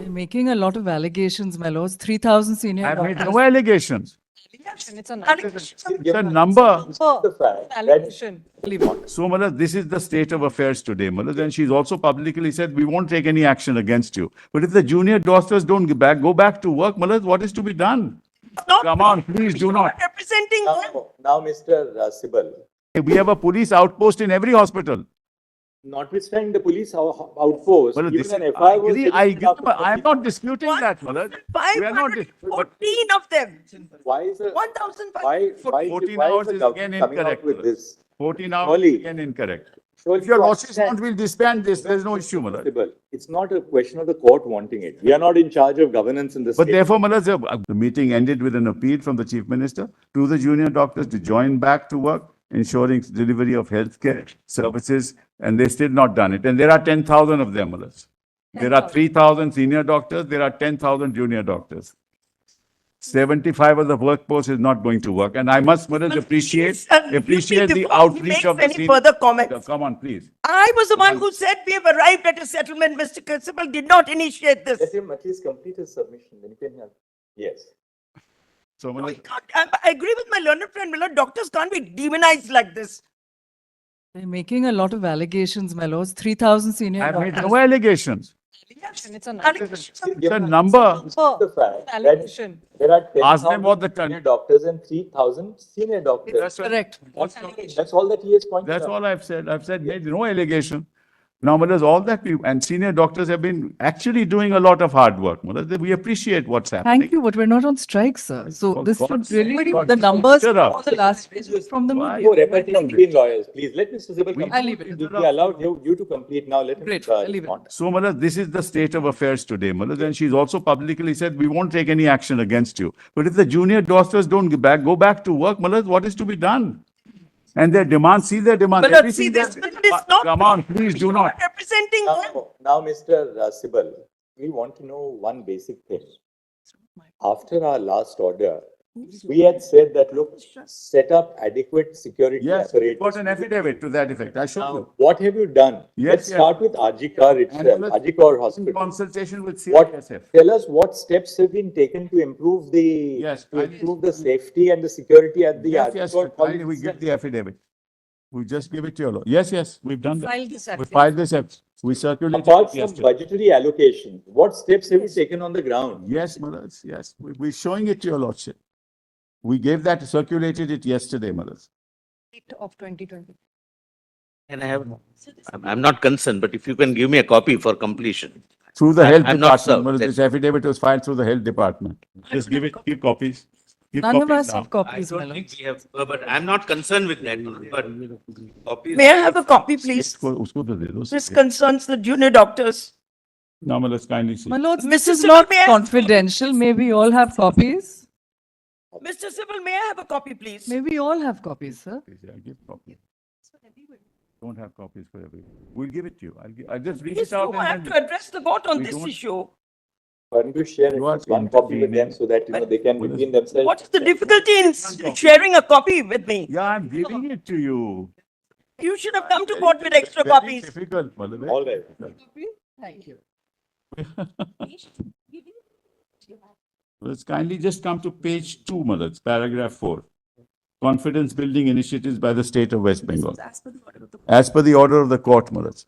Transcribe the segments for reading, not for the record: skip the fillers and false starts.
You're making a lot of allegations, my lords. 3,000 senior I've made doctors. no allegations. It's an allegation. It's a number. The fact that Allegation. So, Malad, this is the state of affairs today, Malad. And she's also publicly said, we won't take any action against you. But if the junior doctors don't go back to work, Malad, what is to be done? Not Come on, please do not. representing them. now Mr. Sibal, We have a police outpost in every hospital. notwithstanding the police outpost, Malad, even this an is, FIR was I taken agree, after but I am 30 not disputing that, Malad. We are not. But 14 of them. Why is the 1,500. why 14 why hours is is the again government coming incorrect, out with Malad. this? 14 hours Surely- again incorrect. Surely If your you lordship understand- want, we'll disband this. There's no issue, Malad. Sibal, it's not a question of the court wanting it. We are not in charge of governance in the But state. therefore, Malad, the meeting ended with an appeal from the chief minister to the junior doctors to join back to work, ensuring delivery of healthcare services, and they've still not done it. And there are 10,000 of them, Malad. There are 3,000 senior doctors, there are 10,000 junior doctors. 75 of the workforce is not going to work. And I must, Malad, appreciate the Before he outreach makes of the any senior. further comments. Come on, please. I was the one who said we have arrived at a settlement. Mr. Sibal did not initiate this. Let him at least complete his submission, then you can have. Yes. So, No, he Malad, can't. I agree with my learned friend, Miller. Doctors can't be demonized like this. You're making a lot of allegations, my lords. 3,000 senior I've made doctors. no allegations. It's an Allegation. It's a number. The fact that allegation. there are Ask them 10,000 what the junior doctors and 3,000 senior doctors. That's Correct. That's all that he has pointed That's out. all I've said. I've said made no allegation. Now, Malad, all that and senior doctors have been actually doing a lot of hard work. Malad, we appreciate what's happening. Thank you, but we're not on strike, sir. So For this should God's really, sake, the numbers shut up. for the last from the Why? media. No repetition between lawyers, please. Let Mr. Sibal complete. I'll leave it. We allowed you to complete now. Let him Great, I'll leave it. respond. So, Malad, this is the state of affairs today, Malad. And she's also publicly said, we won't take any action against you. But if the junior doctors don't go back to work, Malad, what is to be done? And their demands, see their demands. But let's everything see this. that- It's not. Come on, please do not. Representing them. Now, Mr. Sibal, we want to know one basic thing. After our last order, we had said that, look, set up adequate security Yes, apparatus. got an affidavit to that effect. I showed Now, you. what have you done? Yes, Let's yes. start with RG Kar itself, And let's- RG Kar In Hospital. consultation with What, CISF. tell us what steps have been taken to improve the, Yes, to I- improve the safety and the security at the Yes, RG yes, Kar finally we College give itself? the affidavit. We just give it to your law. Yes, yes, we've done that. Filed this We affidavit. filed this, we circulated Apart it from yesterday. budgetary allocation, what steps have you taken on the ground? Yes, Malaz, yes, we're showing it to your lordship. We gave that, circulated it yesterday, Malaz. Of 2020. Can I have, I'm not concerned, but if you can give me a copy for completion. Through the health I'm not department, served. Malaz, this affidavit was filed through the health department. Just give it, give copies. Give None of copies us now. have I copies, my don't think lords. we have, but I'm not concerned with that, but copies. May I have a copy, please? Usko to de do. This concerns the junior doctors. Now, Malaz, kindly see. My lords, this Mr. is Sibal, not may I- confidential. May we all have copies? Mr. Sibal, may I have a copy, please? May we all have copies, sir? Yeah, give copies. Don't have copies for everyone. We'll give it to you. I'll just read Yes, it out you have and to then. address the vote on We this don't- issue. Why don't you share You are one copy with them intervening. so that, you know, they can What is- between themselves. What is the difficulty in sharing a copy with me? Yeah, I'm giving it to you. You should have come to court with extra Very copies. difficult, Malaz. All right. Thank you. Let's kindly just come to page 2, Malaz, paragraph 4. Confidence building initiatives by the state of West Bengal. As per the order of the court, Malaz.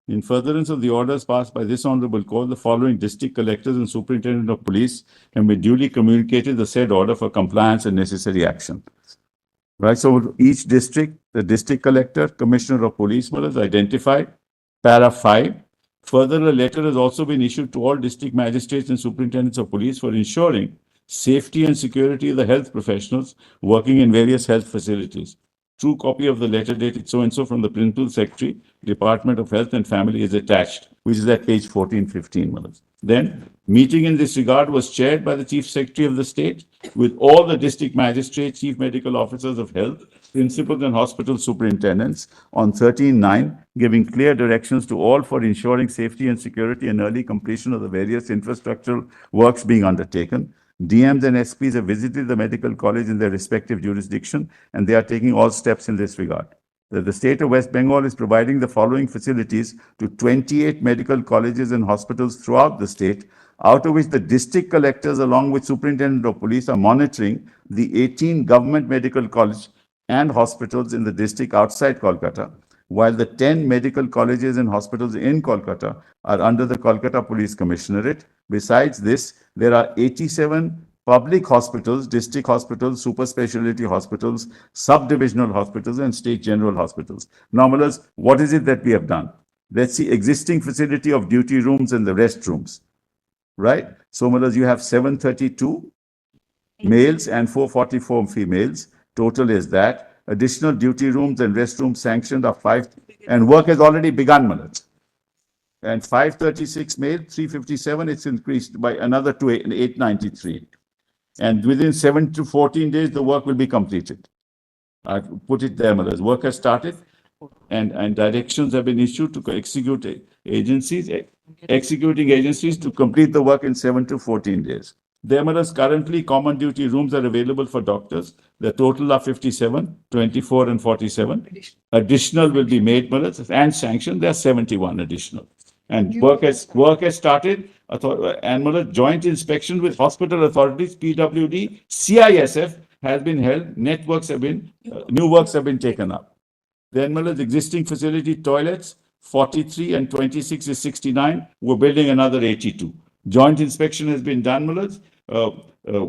In furtherance of the orders passed by this honorable court, the following district collectors and superintendent of police have been duly communicated the said order for compliance and necessary action. Right, so each district, the district collector, commissioner of police, Malaz, identified. Para 5. Further, a letter has also been issued to all district magistrates and superintendents of police for ensuring safety and security of the health professionals working in various health facilities. True copy of the letter dated so-and-so from the Principal Secretary, Department of Health and Family is attached, which is at page 1415. Malaz. Then, meeting in this regard was chaired by the Chief Secretary of the state with all the district magistrates, chief medical officers of health, principals and hospital superintendents on 13/9, giving clear directions to all for ensuring safety and security and early completion of the various infrastructural works being undertaken. DMs and SPs have visited the medical college in their respective jurisdiction, and they are taking all steps in this regard. that the state of West Bengal is providing the following facilities to 28 medical colleges and hospitals throughout the state, out of which the district collectors along with superintendent of police are monitoring the 18 government medical college and hospitals in the district outside Kolkata, while the 10 medical colleges and hospitals in Kolkata are under the Kolkata Police Commissionerate. Besides this, there are 87 public hospitals, district hospitals, super specialty hospitals, sub-divisional hospitals, and state general hospitals. Now, Malas, what is it that we have done? Let's see existing facility of duty rooms and the restrooms, right? So, Malas, you have 732 males and 444 females. Total is that. Additional duty rooms and restrooms sanctioned are 5, and work has already begun, Malas. And 536 male, 357, it's increased by another 893. And within 7 to 14 days, the work will be completed. I've put it there, Malas. Work has started and directions have been issued to executing agencies to complete the work in 7 to 14 days. There, Malas, currently common duty rooms are available for doctors. The total are 57, 24 and 47. Additional will be made, Malas, and sanctioned. There are 71 additional. And work has started, and Malas, joint inspection with hospital authorities, PWD, CISF has been held. Networks have been, new works have been taken up. Then, Malas, existing facility toilets, 43 and 26 is 69. We're building another 82. Joint inspection has been done, Malas,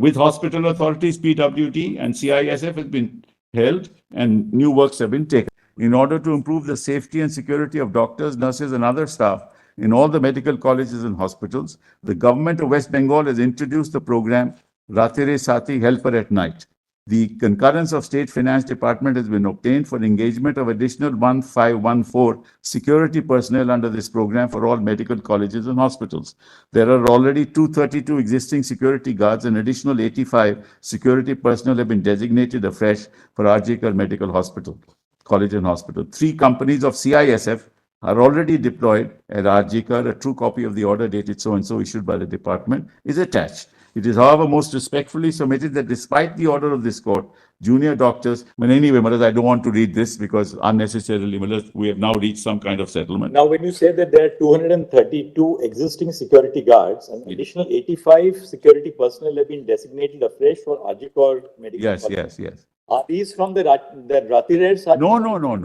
with hospital authorities, PWD and CISF has been held, and new works have been taken. In order to improve the safety and security of doctors, nurses, and other staff in all the medical colleges and hospitals, the government of West Bengal has introduced the program Ratere Sati Helper at Night. The concurrence of State Finance Department has been obtained for engagement of additional 1514 security personnel under this program for all medical colleges and hospitals. There are already 232 existing security guards and additional 85 security personnel have been designated afresh for RJKar Medical Hospital, College and Hospital. 3 companies of CISF are already deployed at RJKar. A true copy of the order dated so-and-so issued by the department is attached. It is, however, most respectfully submitted that despite the order of this court, junior doctors, but anyway, Malas, I don't want to read this because unnecessarily, Malas, we have now reached some kind of settlement. Now, when you say that there are 232 existing security guards and additional 85 security personnel have been designated afresh for Ajikor Medical Yes, College. yes. Are these from the Ratireds?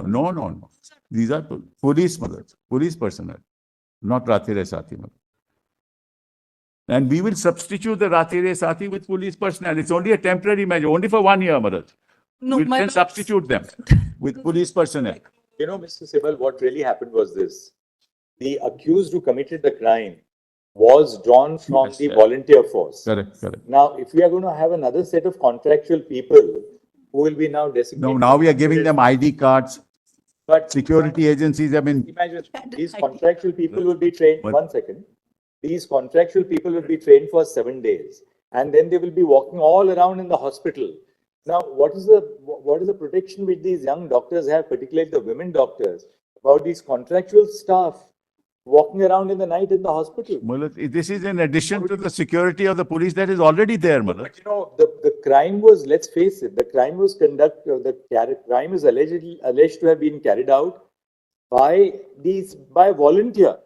No. These are police, Malas, police personnel, not Ratere Sati, Malas. And we will substitute the Ratere Sati with police personnel. It's only a temporary measure, only for 1 year, Maharaj. No, We my can lords. substitute them with police personnel. You know, Mr. Sibal, what really happened was this. The accused who committed the crime was drawn from Yes, the yes. volunteer force. Correct. Now, if we are going to have another set of contractual people who will be now designated. No, now we are giving them ID cards. But Security agencies have been, imagine, these contractual people will be trained, But- 1 second. These contractual people will be trained for 7 days, and then they will be walking all around in the hospital. Now, what is the protection which these young doctors have, particularly the women doctors, about these contractual staff walking around in the night in the hospital? Maharaj, this is in addition to the security of the police that is already there, Maharaj. But you know, the crime was, let's face it, the crime was crime is alleged to have been carried out by a volunteer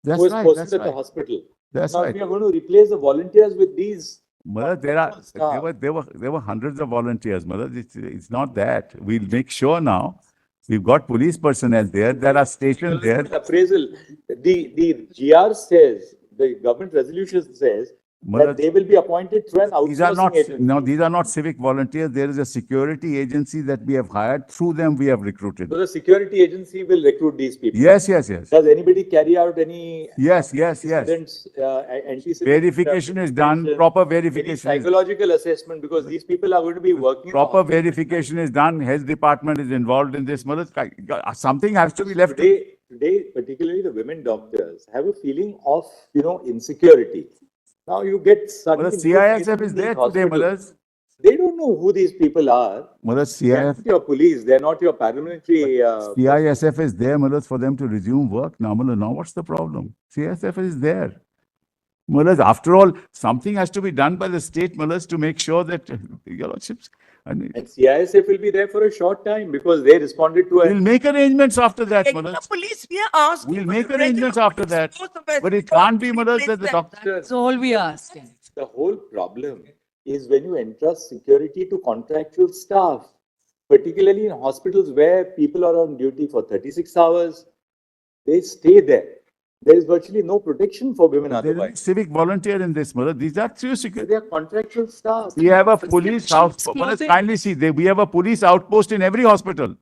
That's who was right, posted that's at the right. hospital. That's Now, right. if we are going to replace the volunteers with these, Maharaj, there were hundreds of volunteers, Maharaj. It's not that. We'll make sure now. We've got police personnel there. There are stationed there. appraisal, the GR says, the government resolution says that Maharaj, they will be appointed through an these are not, outsourcing agency. no, these are not civic volunteers. There is a security agency that we have hired. Through them, we have recruited. So the security agency will recruit these people. Yes. Does anybody carry out any Yes. incidents, anti-civil Verification is done, proper any verification is, psychological assessment, because these people are going to be working. in the proper hospital. verification is done. Health department is involved in this. Maharaj, something has to be left. Today, particularly the women doctors have a feeling of, insecurity. Now you get suddenly. Maharaj, CISF is there today, Maharaj. They don't know who these people are. Maharaj, They're not your police. They're not your paramilitary. CISF is there, Maharaj, for them to resume work. Now, Maharaj, now what's the problem? CISF is there. Mullahs, after all, something has to be done by the state, mullahs, to make sure that, your lordships, and And CISF will be there for a short time because they responded to we'll a, make arrangements after that, Regular mullahs. police, we are asked. We'll make arrangements after that. But it can't be, mullahs, that the doctor. That's all we ask. the whole problem is when you entrust security to contractual staff, particularly in hospitals where people are on duty for 36 hours, they stay there. There is virtually no protection for women There is a otherwise. civic volunteer in this, mullahs. These are true security. They are contractual staff. We have a police house, mullahs, kindly see, we have a police outpost in every hospital.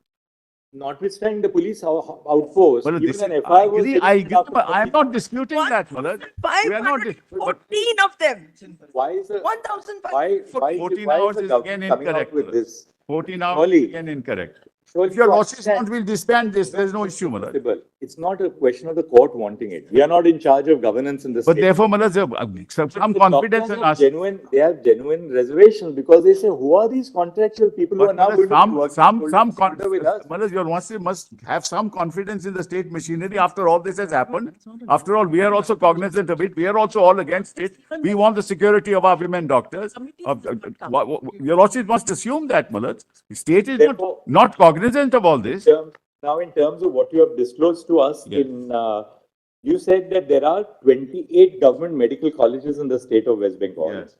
Notwithstanding the police outpost, Well, this, even an I FI was agree, taken I agree, after but I am 30 not disputing that, mullahs. We are not, but 514 of them. Why is the 1,500. why 14 why hours is the is government again coming out incorrect, with mullahs. this? 14 hours Surely- again incorrect. Surely If your you lordships understand- want, we'll disband this, there's no issue, mullahs. Possible. It's not a question of the court wanting it. We are not in charge of governance in the But state. therefore, mullahs, some The confidence doctors in have us. They have genuine reservations because they say, who are these contractual people who are But now going to be working together with us? Mullahs, your lordship must have some confidence in the state machinery after all this has happened. After all, we are also cognizant of it. We are also all against it. We want the security of our women doctors. Your lordship must assume that, mullahs. The state is Therefore- not cognizant of all this. Now, in terms of what you have disclosed to us Yes. you said that there are 28 government medical colleges in the state of West Bengal. Yes.